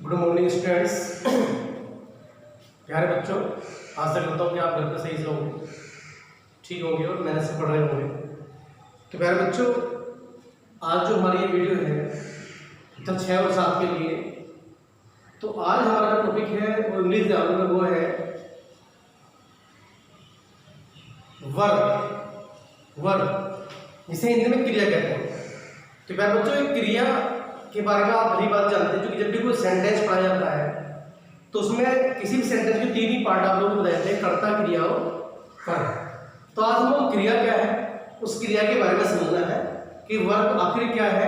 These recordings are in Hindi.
Good morning students. प्यारे बच्चों, आशा करता हूँ कि आप घर पर सही से होंगे, ठीक होंगे और मेहनत से पढ़ रहे होंगे। तो प्यारे बच्चों, आज जो हमारी ये वीडियो है कक्षा 6 और 7 के लिए, तो आज हमारा जो टॉपिक है वो इंग्लिश ग्रामर में वो है वर्ब, जिसे हिंदी में क्रिया कहते हैं। तो प्यारे बच्चों, एक क्रिया के बारे में आप भली बात जानते हैं, क्योंकि जब भी कोई सेंटेंस पढ़ा जाता है तो उसमें किसी भी सेंटेंस के 3 ही पार्ट आप लोगों को बताते हैं, कर्ता, क्रिया और कर्म। तो आज हम क्रिया क्या है उस क्रिया के बारे में समझना है कि वर्ब आखिर क्या है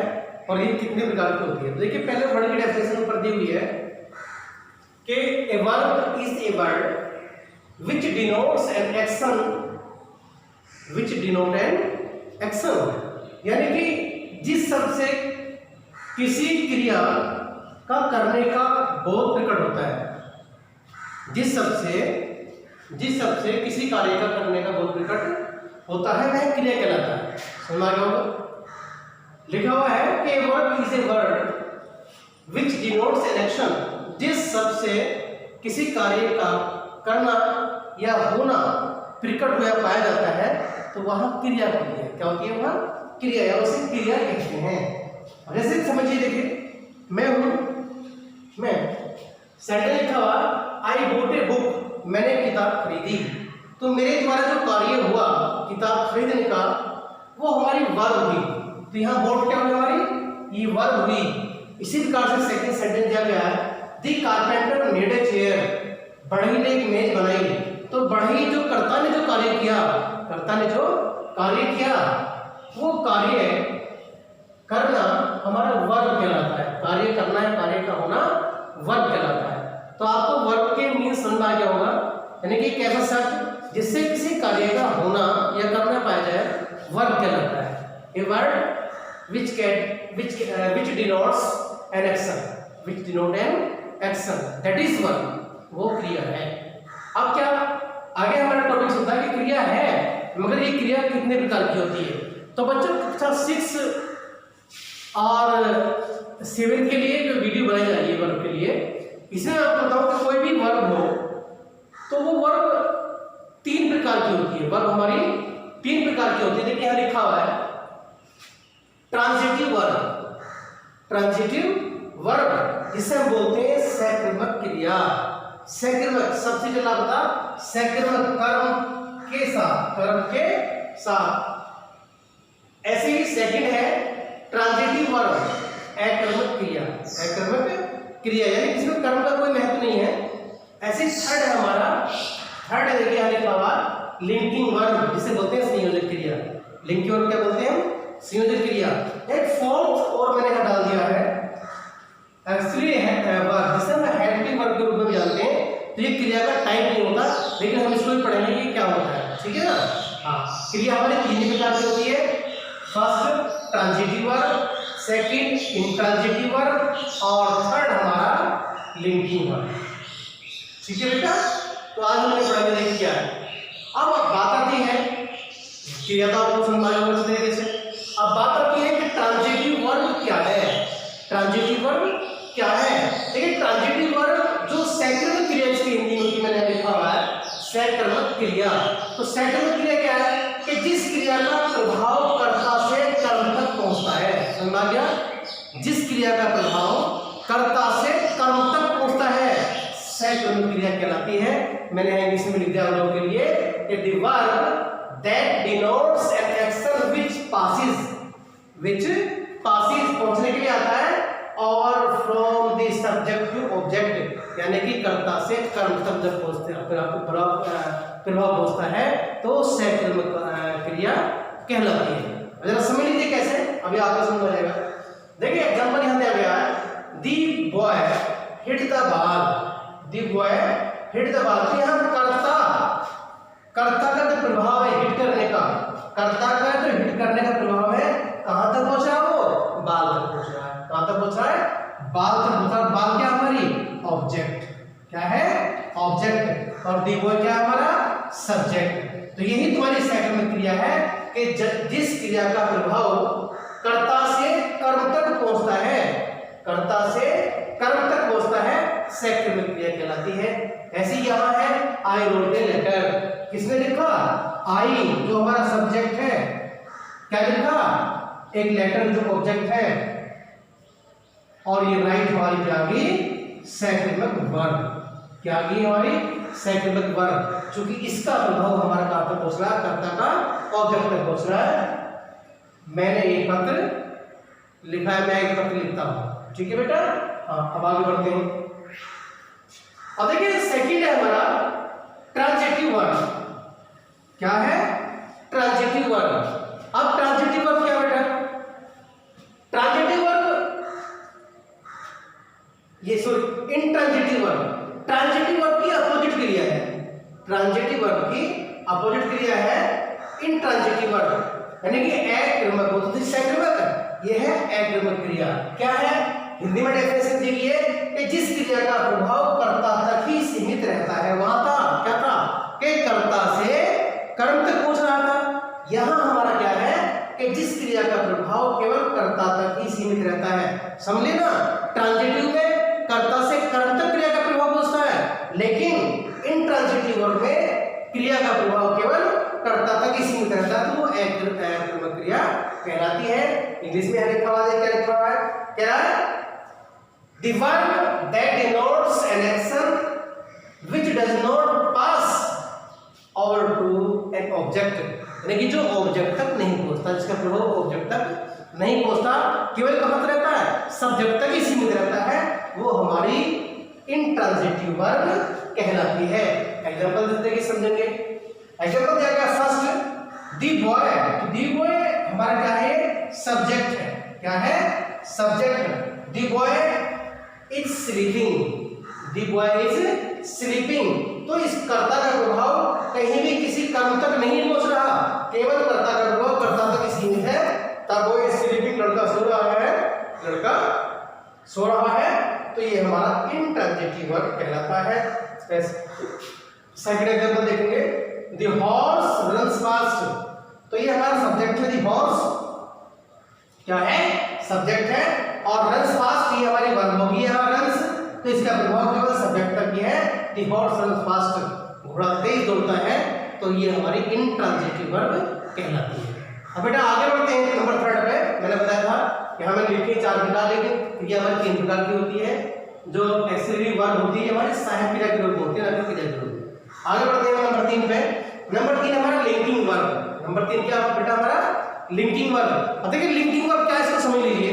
और ये कितने प्रकार की होती है। तो देखिए, पहले वर्ड की डेफिनेशन ऊपर दी हुई है कि a verb is a word which denotes an action, यानी कि जिस शब्द से किसी क्रिया का करने का बोध प्रकट होता है, जिस शब्द से किसी कार्य का करने का बोध प्रकट होता है वह क्रिया कहलाता है। समझ आ गया होगा? लिखा हुआ है कि verb is a word which denotes an action, जिस शब्द से किसी कार्य का करना या होना प्रकट हुआ पाया जाता है तो वह क्रिया होती है। क्या होती है? वह क्रिया, या उसे क्रिया कहते हैं। जैसे समझिए, देखिए, मैं सेंटेंस लिखा हुआ आई बॉट ए बुक, मैंने किताब खरीदी। तो मेरे द्वारा जो कार्य हुआ किताब खरीदने का वो हमारी वर्ब हुई। तो यहाँ बॉट क्या हुई? हमारी ये वर्ब हुई। इसी प्रकार से सेकंड सेंटेंस दिया गया है the carpenter made a chair, बढ़ई ने एक मेज बनाई। तो बढ़ई जो कर्ता ने जो कार्य किया वो कार्य करना हमारा वर्ब कहलाता है। कार्य करना है, कार्य का होना वर्ब कहलाता है। तो आपको वर्ब के मीन समझ आ गया होगा, यानी कि एक ऐसा शब्द जिससे किसी कार्य का होना या करना पाया जाए वर्ब कहलाता है। A word which denotes an action, that is verb, वो क्रिया है। अब क्या आगे हमारा टॉपिक होता है कि क्रिया है, मगर ये क्रिया कितने प्रकार की होती है। तो बच्चों, कक्षा 6 और 7 के लिए जो वीडियो बनाई जा रही है वर्ब के लिए, इसमें आपको बताऊं कि कोई भी वर्ब हो तो वो वर्ब 3 प्रकार की होती है। वर्ब हमारी 3 प्रकार की होती है। देखिए, यहाँ लिखा हुआ है ट्रांजिटिव वर्ब, जिसे हम बोलते हैं सक्रमक क्रिया। सक्रमक सबसे पहला बता, सक्रमक कर्म के साथ। ऐसे ही सेकंड है ट्रांजिटिव वर्ब, अकर्मक क्रिया, यानी इसमें कर्म का कोई महत्व नहीं है। ऐसे थर्ड है हमारा, देखिए यहाँ लिखा हुआ लिंकिंग वर्ब, जिसे बोलते हैं संयोजक क्रिया। लिंकिंग वर्ब क्या बोलते हैं? संयोजक क्रिया। एक फोर्थ और मैंने यहाँ डाल दिया है एक्चुअली वर्ब, जिसे हम हेल्पिंग वर्ब के रूप में जानते हैं। तो ये क्रिया का टाइप नहीं होता, लेकिन हम इसको भी पढ़ेंगे कि क्या होता है। ठीक है ना? हाँ, क्रिया हमारी 3 प्रकार की होती है। First transitive verb, second intransitive verb और थर्ड हमारा लिंकिंग वर्ब। ठीक है बेटा? तो आज हमने पढ़ाई देखी क्या है। अब बात आती है क्रिया तो आपको समझ आ गया तरीके से। अब बात आती है कि ट्रांजिटिव वर्ब क्या है। देखिए, ट्रांजिटिव वर्ब जो सक्रमक क्रिया, इसकी हिंदी में मैंने लिखा हुआ है सक्रमक क्रिया। तो सक्रमक क्रिया क्या है कि जिस क्रिया का प्रभाव कर्ता से कर्म तक पहुंचता है। समझ आ गया? जिस क्रिया का प्रभाव कर्ता से कर्म तक पहुंचता है सक्रमक क्रिया कहलाती है। मैंने इंग्लिश में लिख दिया आप लोगों के लिए कि the verb that denotes an action which passes पहुंचने के लिए आता है, और from the subject to object, यानी कि कर्ता से कर्म तक जब पहुंचते हैं, प्रभाव पहुंचता है तो सक्रमक क्रिया कहलाती है। जरा समझ लीजिए कैसे, अभी आपको समझ आ जाएगा। देखिए, एग्जांपल यहाँ दिया गया है दी बॉय हिट द बॉल। तो यहाँ कर्ता का जो प्रभाव है हिट करने का, प्रभाव है, कहां तक पहुंच रहा है? वो बाल तक पहुंच रहा है। कहां तक पहुंच रहा है? बाल तक पहुंच रहा है। बाल क्या हमारी? ऑब्जेक्ट। क्या है? ऑब्जेक्ट। और दी बॉय क्या हमारा? सब्जेक्ट। तो यही तुम्हारी सक्रमक क्रिया है कि जिस क्रिया का प्रभाव कर्ता से कर्म तक पहुंचता है, कर्ता से कर्म तक पहुंचता है सक्रिय क्रिया कहलाती है। ऐसे यहाँ है आई रोट ए लेटर, किसने लिखा? आई जो हमारा सब्जेक्ट है, क्या लिखा? एक लेटर जो ऑब्जेक्ट है, और ये राइट हमारी क्या आ गई? सक्रियक वर्ब। क्या आ गई हमारी? सक्रियक वर्ब, क्योंकि इसका प्रभाव हमारा कहां तक पहुंच रहा है? कर्ता का ऑब्जेक्ट तक पहुंच रहा है। मैंने एक पत्र लिखा है, मैं एक पत्र लिखता हूं, ठीक है बेटा? हाँ, अब आगे बढ़ते हैं। अब देखिए सेकंड है हमारा ट्रांजिटिव वर्ब। क्या है? Transitive verb. अब ट्रांजिटिव वर्ब क्या बेटा? ट्रांजिटिव वर्ब, ये sorry intransitive verb. Transitive verb की अपोजिट क्रिया है। ट्रांजिटिव वर्ब की अपोजिट क्रिया है इंट्रांजिटिव वर्ब, यानी कि अक्रमक होती है, सक्रियक, ये है अक्रमक क्रिया। क्या है? हिंदी में डेफिनेशन देखिए कि जिस क्रिया का प्रभाव कर्ता तक ही सीमित रहता है। वहां था क्या था? कि कर्ता से कर्म तक पहुंच रहा था। यहां हमारा क्या है कि जिस क्रिया का प्रभाव केवल कर्ता तक ही सीमित रहता है। समझे ना? ट्रांजिटिव में कर्ता से कर्म तक क्रिया का प्रभाव पहुंचता है, लेकिन इंट्रांजिटिव वर्ब में क्रिया का प्रभाव केवल कर्ता तक ही सीमित रहता है, तो वो अक्रमक क्रिया कहलाती है। इंग्लिश में लिखा हुआ है, क्या लिखा हुआ है? क्या है? The verb that denotes an action which does not pass over to an object, यानी कि जो ऑब्जेक्ट तक नहीं पहुंचता, जिसका प्रभाव ऑब्जेक्ट तक नहीं पहुंचता, केवल कहाँ रहता है? सब्जेक्ट तक ही सीमित रहता है, वो हमारी इंट्रांजिटिव वर्ब कहलाती है। एग्जांपल देते कि समझेंगे। एग्जांपल दिया गया फर्स्ट दी बॉय। तो दी बॉय हमारा क्या है? सब्जेक्ट है। क्या है? Subject. The boy is sleeping. The boy is sleeping. तो इस कर्ता का प्रभाव कहीं भी किसी कर्म तक नहीं पहुंच रहा, केवल कर्ता का प्रभाव कर्ता तक सीमित है। तब वो स्लीपिंग, लड़का सो रहा है, लड़का सो रहा है, तो ये हमारा इंट्रांजिटिव वर्ब कहलाता है। सेकंड एग्जांपल देखेंगे। The horse runs fast. तो ये हमारा सब्जेक्ट है। द हॉर्स क्या है? सब्जेक्ट है, और रन्स फास्ट ये हमारी वर्ब होगी यहाँ रन्स, तो इसका प्रभाव केवल सब्जेक्ट तक ही है। द हॉर्स रन्स फास्ट, घोड़ा तेज दौड़ता है, तो ये हमारी इंट्रांजिटिव वर्ब कहलाती है। अब बेटा आगे बढ़ते हैं नंबर थर्ड पे। मैंने बताया था कि हमें लिखी 4 प्रकार, लेकिन क्रिया हमारी 3 प्रकार की होती है। जो एक्सिलरी वर्ब होती है हमारी सहायक क्रिया के रूप में होती है, ना कि क्रिया के रूप में। आगे बढ़ते हैं नंबर 3 पे। नंबर 3 हमारा लिंकिंग वर्ब। नंबर 3 क्या है बेटा? हमारा लिंकिंग वर्ब। अब देखिए लिंकिंग वर्ब क्या है, इसको समझ लीजिए।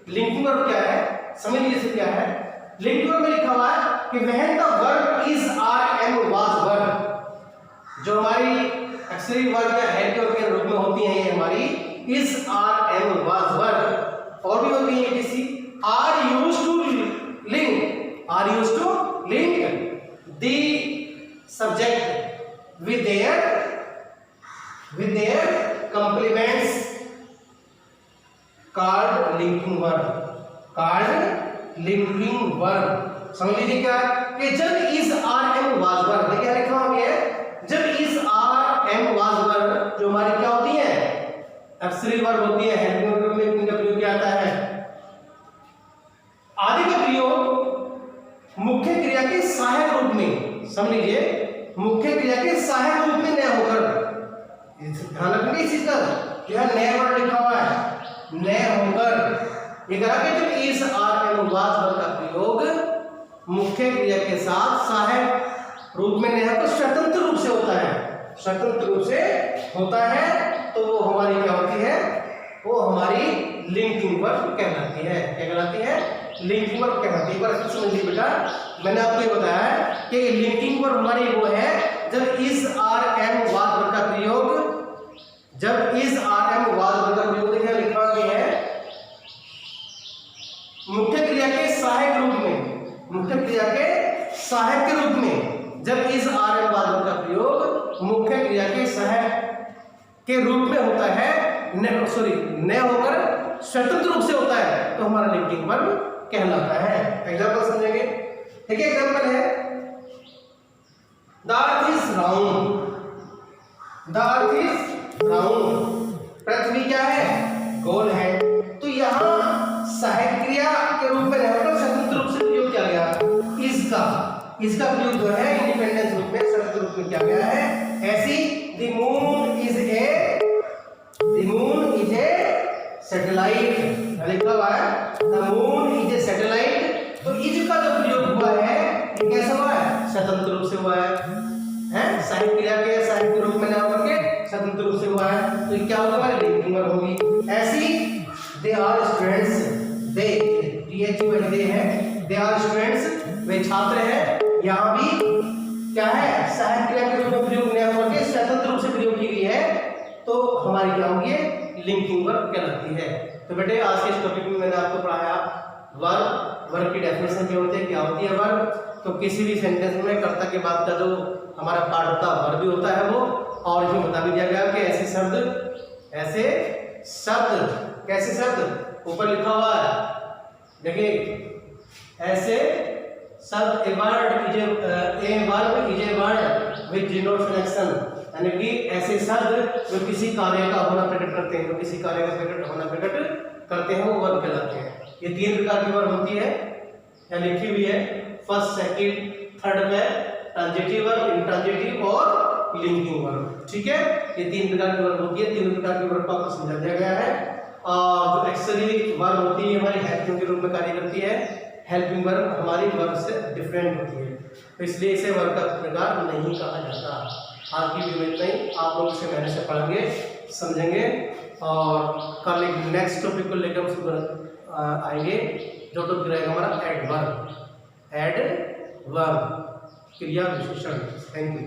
लिंकिंग वर्ब क्या है, समझ लीजिए इसे क्या है। लिंकिंग वर्ब में लिखा हुआ है कि when the verb is are am was verb, जो हमारी एक्सिलरी वर्ब या हेड वर्ब के रूप में होती है, ये हमारी is are am was verb, और भी होती है किसी are used to link, are used to link the subject with their complements called linking verb, called linking verb। समझ लीजिए क्या कि जब is are am was verb, देखिए लिखा हुआ है, जब is are am was verb जो हमारी क्या होती है? एक्सिलरी वर्ब होती है, हेल्पिंग वर्ब में इनका प्रयोग किया जाता है। आदि का प्रयोग मुख्य क्रिया के सहायक रूप में, समझ लीजिए मुख्य क्रिया के सहायक रूप में न होकर, ध्यान रखना इस चीज का, यह नया वर्ड लिखा हुआ है, न होकर, ये कहा कि जब इस आर एम वाज वर्ब का प्रयोग मुख्य क्रिया के साथ सहायक रूप में नहीं होकर स्वतंत्र रूप से होता है, स्वतंत्र रूप से होता है, तो वो हमारी क्या होती है? वो हमारी लिंकिंग वर्ब कहलाती है। क्या कहलाती है? लिंकिंग वर्ब कहलाती है। पर समझ लीजिए बेटा, मैंने आपको ये बताया है कि लिंकिंग वर्ब हमारी वो है जब इस आर एम वाज वर्ब का प्रयोग, जब इस आर एम वाज वर्ब का प्रयोग देखिए लिखा गया है मुख्य क्रिया के सहायक रूप में, मुख्य क्रिया के सहायक के रूप में, जब इस आर एम वाज वर्ब का प्रयोग मुख्य क्रिया के सहायक के रूप में होता है, न होकर स्वतंत्र रूप से होता है, तो हमारा लिंकिंग वर्ब कहलाता है। एग्जांपल समझेंगे। देखिए एग्जांपल है the earth is round, the earth is round, पृथ्वी क्या है? गोल है। तो यहाँ सहायक क्रिया के रूप में इसका प्रयोग जो है इंडिपेंडेंस रूप में, संयुक्त रूप में किया गया है। ऐसी the moon is a satellite, लिखा हुआ है the moon is a satellite. तो इज का जो प्रयोग हुआ है ये कैसे हुआ है? स्वतंत्र रूप से हुआ है, सहायक क्रिया के सहायक रूप में ना होकर के स्वतंत्र रूप से हुआ है। तो ये क्या होगा? लिंकिंग वर्ब होगी। ऐसी दे आर स्टूडेंट्स, दे दे है, दे आर स्टूडेंट्स, वे छात्र हैं। यहाँ भी क्या है? सहायक क्रिया के रूप में प्रयोग नहीं होकर के स्वतंत्र रूप से प्रयोग की गई है, तो हमारी क्या होगी? लिंकिंग वर्ब कहलाती है। तो बेटे आज के इस टॉपिक में मैंने आपको पढ़ाया वर्ब की डेफिनेशन क्या होती है, क्या होती है वर्ब। तो किसी भी सेंटेंस में कर्ता के बाद का जो हमारा पार्ट होता है वर्ब भी होता है वो, और इसमें बता भी दिया गया कि ऐसे शब्द कैसे शब्द ऊपर लिखा हुआ है, देखिए ऐसे शब्द, a word is a word with denotes an action, यानी कि ऐसे शब्द जो किसी कार्य का होना प्रकट करते हैं, जो किसी कार्य का होना प्रकट करते हैं, वो वर्ब कहलाते हैं। ये 3 प्रकार की वर्ब होती है, या लिखी हुई है, फर्स्ट, सेकंड, थर्ड में ट्रांजिटिव वर्ब, इंट्रांजिटिव और लिंकिंग वर्ब। ठीक है, ये 3 प्रकार की वर्ब होती है। 3 प्रकार की वर्ब को आपको समझा दिया गया है। और जो एक्चुअली वर्ब होती है हमारी हेल्पिंग के रूप में कार्य करती है। हेल्पिंग वर्ब हमारी वर्ब से डिफरेंट होती है, तो इसलिए इसे वर्ब का प्रकार नहीं कहा जाता। आज की वीडियो में इतना ही, आप लोग इसे मेहनत से पढ़ेंगे, समझेंगे, और कल एक नेक्स्ट टॉपिक को लेकर हम सुबह आएंगे, जो टॉपिक रहेगा हमारा एडवर्ब, क्रिया विशेषण। Thank you.